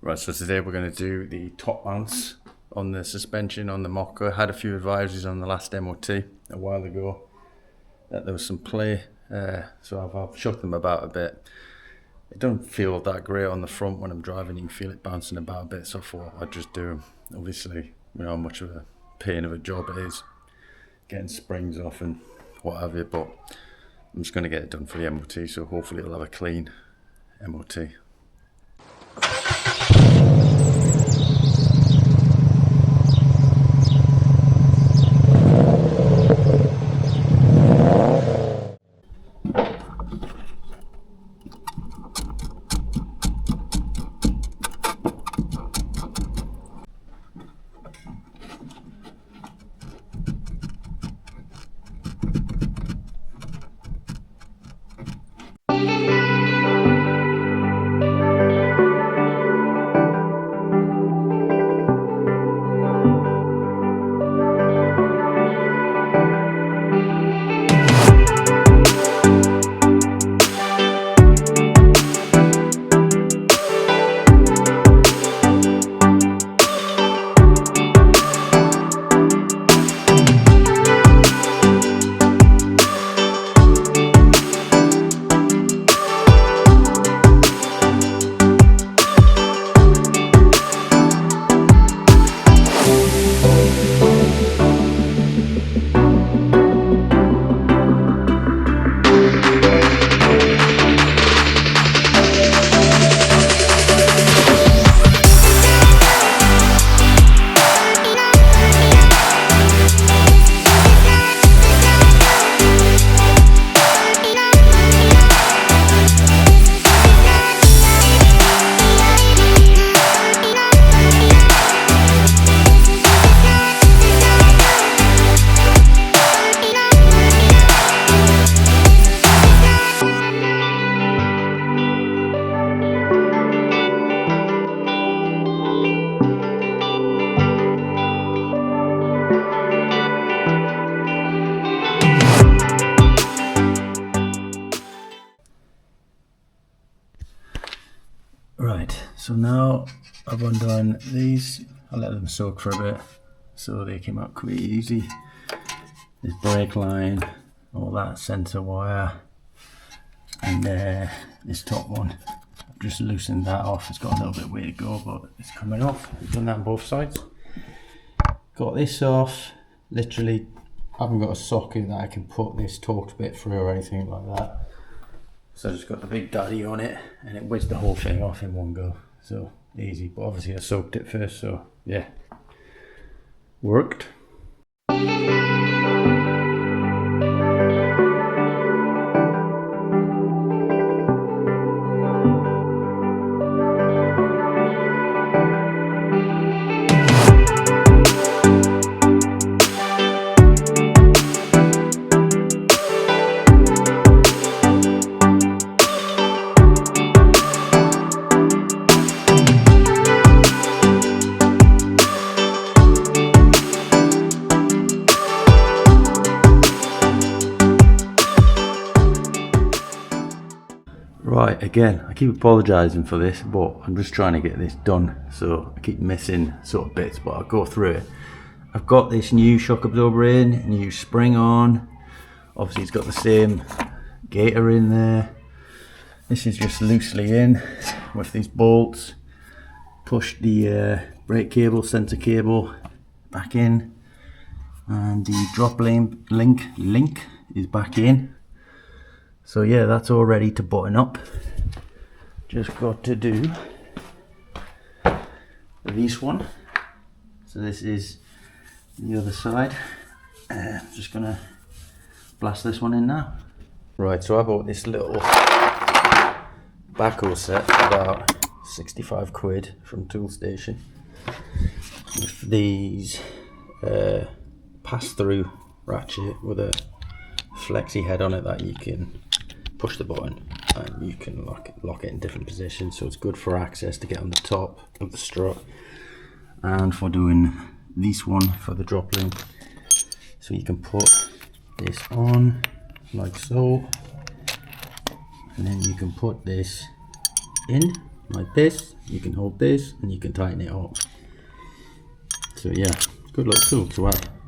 Right, so today we're going to do the top mounts on the suspension on the Mokka. I had a few advisories on the last MOT a while ago that there was some play, so I've shook them about a bit. It don't feel that great on the front when I'm driving. You can feel it bouncing about a bit, so I thought I'd just do them. Obviously, you know how much of a pain of a job it is getting springs off and what have you, but I'm just going to get it done for the MOT, so hopefully it'll have a clean MOT. Right, so now I've undone these. I let them soak for a bit so they came out quite easy. This brake line, all that sensor wire, and this top one. I've just loosened that off. It's got a little bit of way to go, but it's coming off. I've done that on both sides. Got this off. Literally, I haven't got a socket that I can put this torqued bit through or anything like that. So I just got the big daddy on it and it whizzed the whole thing off in one go. So easy, but obviously I soaked it first, so yeah, worked. Right, again, I keep apologising for this, but I'm just trying to get this done, so I keep missing sort of bits, but I'll go through it. I've got this new shock absorber in, new spring on, obviously it's got the same gator in there. This is just loosely in with these bolts. Push the brake cable, sensor cable back in, and the drop link is back in. So yeah, that's all ready to button up. Just got to do this one. So this is the other side. Just gonna blast this one in now. Right, so I bought this little backhoe set for about 65 quid from Tool Station with these pass-through ratchet with a flexi head on it that you can push the button and you can lock it in different positions, so it's good for access to get on the top of the strut and for doing this one for the drop link. So you can put this on like so, and then you can put this in like this, you can hold this and you can tighten it up. So yeah, good little tool to have.